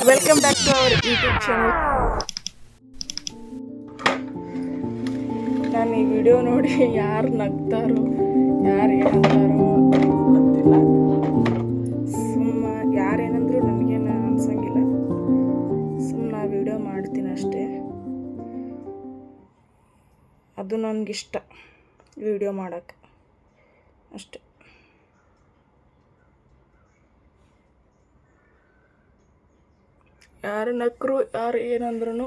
Welcome back to our YouTube channel. ನಾನು ಈ video ನೋಡಿ ಯಾರು ನಗ್ತಾರೋ ಯಾರು ಏನಂತಾರೋ ಗೊತ್ತಿಲ್ಲ. ಯಾರೇನಂದ್ರು ನನಗೇನು ಅನ್ಸಂಗಿಲ್ಲ. ಸುಮ್ಮನೆ ವಿಡಿಯೋ ಮಾಡ್ತೀನಿ ಅಷ್ಟೇ. ಅದು ನನಗಿಷ್ಟ ವಿಡಿಯೋ ಮಾಡೋಕ್ಕೆ ಅಷ್ಟೆ. ಯಾರು ನಕ್ಕರು ಯಾರು ಏನಂದ್ರೂ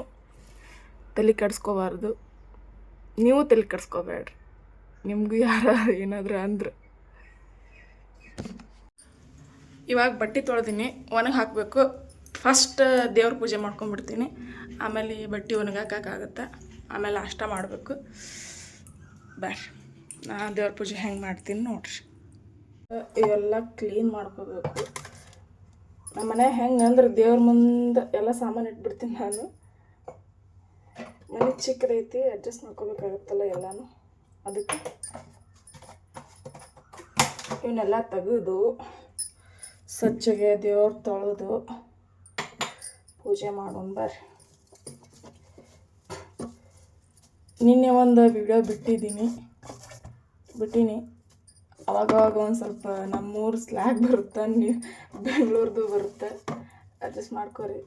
ತಲೆ ಕೆಡಿಸ್ಕೋಬಾರ್ದು. ನೀವು ತಲೆ ಕೆಡಿಸ್ಕೋಬೇಡ್ರಿ. ನಿಮಗೂ ಯಾರು ಏನಾದರೂ ಅಂದ್ರೆ ಇವಾಗ ಬಟ್ಟೆ ತೊಳೆದೀನಿ, ಒಣಗಿ ಹಾಕಬೇಕು. ಫಸ್ಟ್ ದೇವ್ರ ಪೂಜೆ ಮಾಡ್ಕೊಂಡ್ಬಿಡ್ತೀನಿ, ಆಮೇಲೆ ಬಟ್ಟೆ ಒಣಗಾಕಾಗುತ್ತೆ, ಆಮೇಲೆ ನಾಷ್ಟ ಮಾಡಬೇಕು. ಬ್ಯಾಡ್ರಿ, ನಾನು ದೇವ್ರ ಪೂಜೆ ಹೆಂಗೆ ಮಾಡ್ತೀನಿ ನೋಡ್ರಿ. ಇವೆಲ್ಲ ಕ್ಲೀನ್ ಮಾಡ್ಕೋಬೇಕು. ನಮ್ಮ ಮನೆ ಹೆಂಗೆ ಅಂದ್ರೆ ದೇವ್ರ ಮುಂದೆ ಎಲ್ಲ ಸಾಮಾನು ಇಟ್ಬಿಡ್ತೀನಿ ನಾನು. ಮನೆ ಚಿಕ್ಕದೈತಿ, ಅಡ್ಜಸ್ಟ್ ಮಾಡ್ಕೋಬೇಕಾಗತ್ತಲ್ಲ ಎಲ್ಲನೂ. ಅದಕ್ಕೆ ಇವನ್ನೆಲ್ಲ ತೆಗೆದು ಸ್ವಚ್ಛಗೆ ದೇವ್ರ ತೊಳೆದು ಪೂಜೆ ಮಾಡೋಣ ಬರ್ರಿ. ನಿನ್ನೆ ಒಂದು ವಿಡಿಯೋ ಬಿಟ್ಟೀನಿ. ಅವಾಗವಾಗ ಒಂದು ಸ್ವಲ್ಪ ನಮ್ಮೂರು ಸ್ಲ್ಯಾಗ್ ಬರುತ್ತೆ, ನೀವು ಬೆಂಗಳೂರ್ದು ಬರುತ್ತೆ, ಅಡ್ಜಸ್ಟ್ ಮಾಡ್ಕೊರಿ.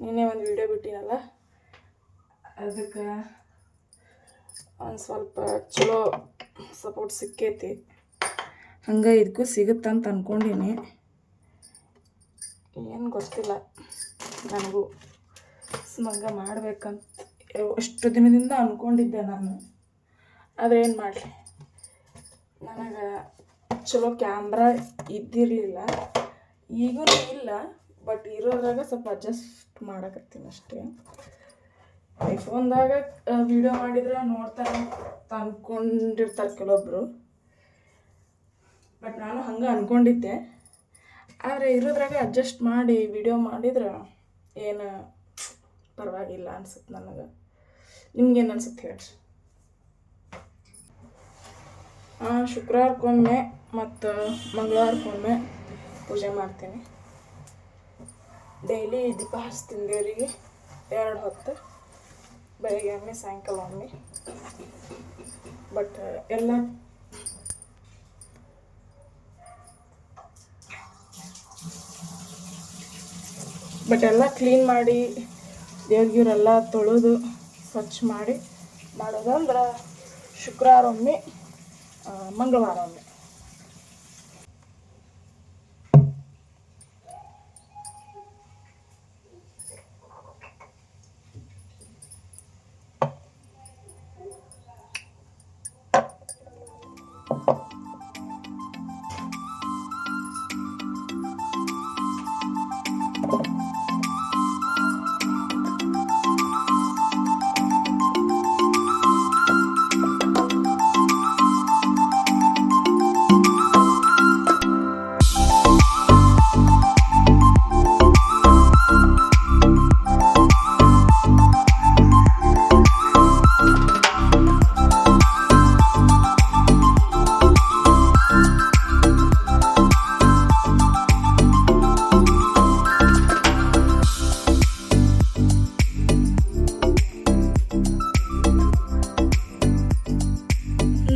ನಿನ್ನೆ ಒಂದು ವಿಡಿಯೋ ಬಿಟ್ಟಿನಲ್ಲ, ಅದಕ್ಕೆ ಒಂದು ಸ್ವಲ್ಪ ಚಲೋ ಸಪೋರ್ಟ್ ಸಿಕ್ಕೈತಿ. ಹಂಗೆ ಇದಕ್ಕೂ ಸಿಗುತ್ತಂತ ಅಂದ್ಕೊಂಡೀನಿ. ಏನು ಗೊತ್ತಿಲ್ಲ ನನಗೂ. ಸುಮ್ಮಂಗೆ ಮಾಡ್ಬೇಕಂತ ಎಷ್ಟು ದಿನದಿಂದ ಅಂದ್ಕೊಂಡಿದ್ದೆ ನಾನು. ಆದರೆ ಏನು ಮಾಡಲಿ, ನನಗೆ ಚಲೋ ಕ್ಯಾಮ್ರಾ ಇದ್ದಿರಲಿಲ್ಲ, ಈಗೂ ಇಲ್ಲ. ಬಟ್ ಇರೋದ್ರಾಗ ಸ್ವಲ್ಪ ಅಡ್ಜಸ್ಟ್ ಮಾಡಕತ್ತೀನಿ ಅಷ್ಟೇ. ಐಫೋನ್ದಾಗ ವಿಡಿಯೋ ಮಾಡಿದ್ರೆ ನೋಡ್ತಾರೆ ಅಂದ್ಕೊಂಡಿರ್ತಾರೆ ಕೆಲವೊಬ್ಬರು. ಬಟ್ ನಾನು ಹಂಗೆ ಅಂದ್ಕೊಂಡಿದ್ದೆ. ಆದರೆ ಇರೋದ್ರಾಗ ಅಡ್ಜಸ್ಟ್ ಮಾಡಿ ವಿಡಿಯೋ ಮಾಡಿದ್ರೆ ಏನು ಪರವಾಗಿಲ್ಲ ಅನ್ಸುತ್ತೆ ನನಗೆ. ನಿಮ್ಗೇನು ಅನ್ಸುತ್ತೆ ಹೇಳ್ರಿ. ಶುಕ್ರವಾರಕ್ಕೊಮ್ಮೆ ಮತ್ತು ಮಂಗಳವಾರಕ್ಕೊಮ್ಮೆ ಪೂಜೆ ಮಾಡ್ತೀನಿ. ಡೈಲಿ ದೀಪ ಹಚ್ತೀನಿ ದೇವರಿಗೆ 2 ಹೊತ್ತು, ಬೆಳಗ್ಗೆ ಒಮ್ಮೆ ಸಾಯಂಕಾಲ ಒಮ್ಮೆ. ಬಟ್ ಎಲ್ಲ ಕ್ಲೀನ್ ಮಾಡಿ ದೇವ್ರಿಗೆಲ್ಲ ತೊಳೆದು ಸ್ವಚ್ಛ ಮಾಡಿ ಮಾಡೋದಂದ್ರೆ ಶುಕ್ರವಾರ ಒಮ್ಮೆ, ಮಂಗಳವಾರ ಒಮ್ಮೆ.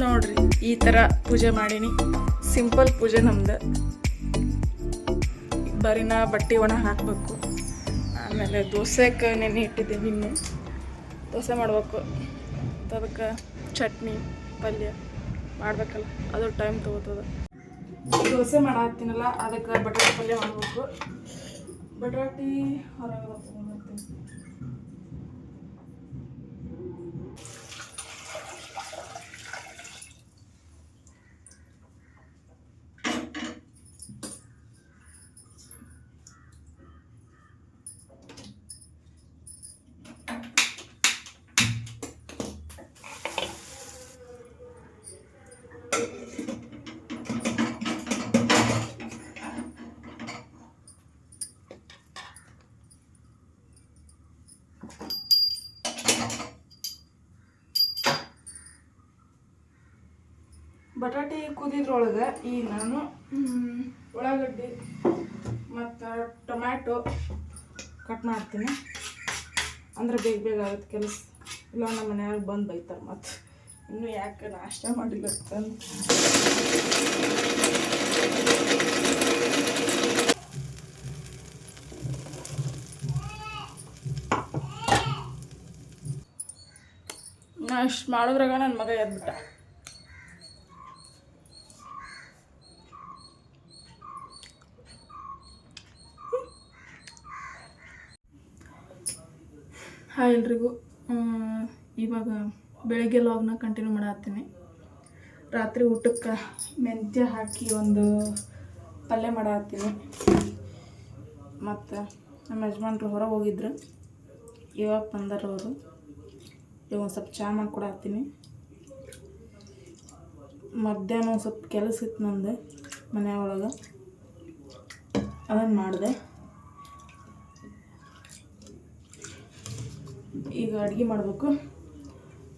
ನೋಡ್ರಿ, ಈ ಥರ ಪೂಜೆ ಮಾಡೀನಿ. ಸಿಂಪಲ್ ಪೂಜೆ ನಮ್ದು. ಬರೀನ ಬಟ್ಟೆ ಒಣ ಹಾಕಬೇಕು. ಆಮೇಲೆ ದೋಸೆಗೆ ನೆನೆ ಇಟ್ಟಿದ್ದೀವಿ. ಇನ್ನು ದೋಸೆ ಮಾಡಬೇಕು. ಅದಕ್ಕೆ ಚಟ್ನಿ ಪಲ್ಯ ಮಾಡಬೇಕಲ್ಲ, ಅದು ಟೈಮ್ ತೊಗೋತದ. ದೋಸೆ ಮಾಡತ್ತೀನಲ್ಲ, ಅದಕ್ಕೆ ಬಟಾಟೆ ಪಲ್ಯ ಮಾಡಬೇಕು. ಬಟಾಟಿ ಹೊರಗೆ ತೊಗೊಂಡ್ಬರ್ತೀನಿ. ಬಟಾಟೆ ಕುದಿದ್ರೊಳಗೆ ಈಗ ನಾನು ಉಳ್ಳಾಗಡ್ಡಿ ಮತ್ತು ಟೊಮ್ಯಾಟೊ ಕಟ್ ಮಾಡ್ತೀನಿ, ಅಂದ್ರೆ ಬೇಗ ಬೇಗ ಆಗುತ್ತೆ ಕೆಲಸ. ಇಲ್ಲ ನಮ್ಮ ಮನೆಯಾಗ ಬಂದು ಬೈತಾರೆ ಮತ್ತು ಇನ್ನೂ ಯಾಕೆ ನಾಷ್ಟ ಮಾಡಿಲ್ಲ ಅಂತಂದು. ನಾ ಇಷ್ಟು ಮಾಡಿದ್ರಾಗ ನನ್ನ ಮಗ ಎದ್ಬಿಟ್ಟ. ಹಾಯ್ ಎಲ್ರಿಗೂ. ಇವಾಗ ಬೆಳಗ್ಗೆ ಲಾಗ್ನ ಕಂಟಿನ್ಯೂ ಮಾಡತ್ತೀನಿ. ರಾತ್ರಿ ಊಟಕ್ಕೆ ಮೆಂತ್ಯ ಹಾಕಿ ಒಂದು ಪಲ್ಯ ಮಾಡತ್ತೀನಿ. ಮತ್ತು ನಮ್ಮ ಯಜಮಾನ್ರು ಹೊರಗೆ ಹೋಗಿದ್ರು, ಇವಾಗ ಬಂದಾರ ಅವರು. ಇವಾಗ ಒಂದು ಸ್ವಲ್ಪ ಚಹಾ ಮಾಡ್ಕೊಡತ್ತೀನಿ. ಮಧ್ಯಾಹ್ನ ಒಂದು ಸ್ವಲ್ಪ ಕೆಲಸ ಇತ್ತು ನಂದು ಮನೆಯೊಳಗೆ, ಅದನ್ನು ಮಾಡಿದೆ. ಈಗ ಅಡುಗೆ ಮಾಡಬೇಕು,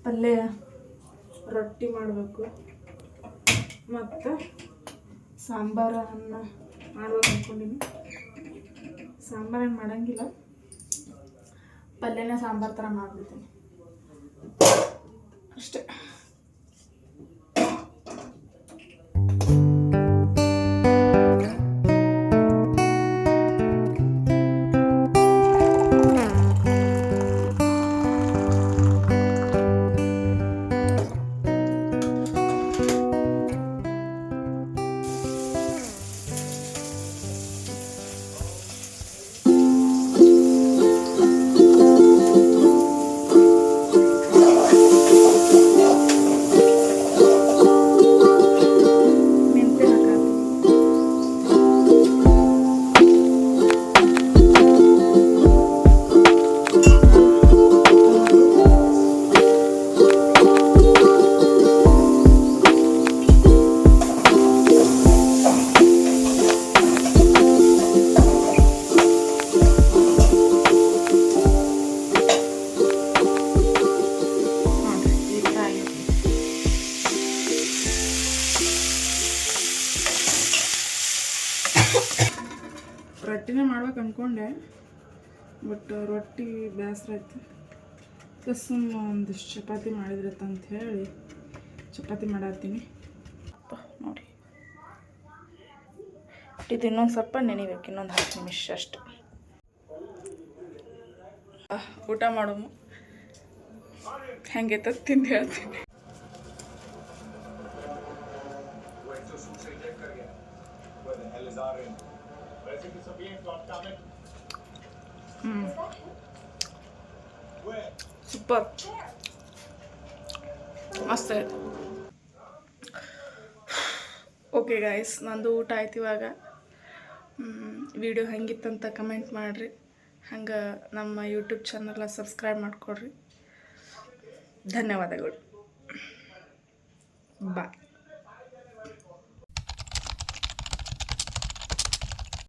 ಪಲ್ಯ ರೊಟ್ಟಿ ಮಾಡಬೇಕು ಮತ್ತು ಸಾಂಬಾರನ್ನು ಮಾಡ್ಬೇಕು ಅಂದ್ಕೊಂಡಿನಿ. ಸಾಂಬಾರೇನು ಮಾಡೋಂಗಿಲ್ಲ, ಪಲ್ಯನ ಸಾಂಬಾರು ಥರ ಮಾಡಿಬಿಡ್ತೀನಿ ಅಷ್ಟೇ. ರೊಟ್ಟಿನೇ ಮಾಡ್ಬೇಕು ಅಂದ್ಕೊಂಡೆ, ಬಟ್ ರೊಟ್ಟಿ ಬೇಸರ ಆಯ್ತು. ಸುಮ್ಮ ಒಂದಿಷ್ಟು ಚಪಾತಿ ಮಾಡಿದ್ರತ್ತ ಅಂತ ಹೇಳಿ ಚಪಾತಿ ಮಾಡತ್ತೀನಿ. ನೋಡಿ, ಇದು ಇನ್ನೊಂದು ಸ್ವಲ್ಪ ನೆನಿಬೇಕು, ಇನ್ನೊಂದು 10 ನಿಮಿಷ ಅಷ್ಟು. ಊಟ ಮಾಡೋದು ಹೆಂಗೆ ತಿಂದು ಹೇಳ್ತೀನಿ. ಸೂಪರ್, ಮಸ್ತ್ ಆಯ್ತು. ಓಕೆ ಗಾಯ್ಸ್, ನಂದು ಊಟ ಆಯ್ತು. ಇವಾಗ ವಿಡಿಯೋ ಹೆಂಗಿತ್ತಂತ ಕಮೆಂಟ್ ಮಾಡಿರಿ. ಹಂಗೆ ನಮ್ಮ ಯೂಟ್ಯೂಬ್ ಚಾನಲ್ನ ಸಬ್ಸ್ಕ್ರೈಬ್ ಮಾಡಿಕೊಡ್ರಿ. ಧನ್ಯವಾದಗಳು. ಬಾಯ್.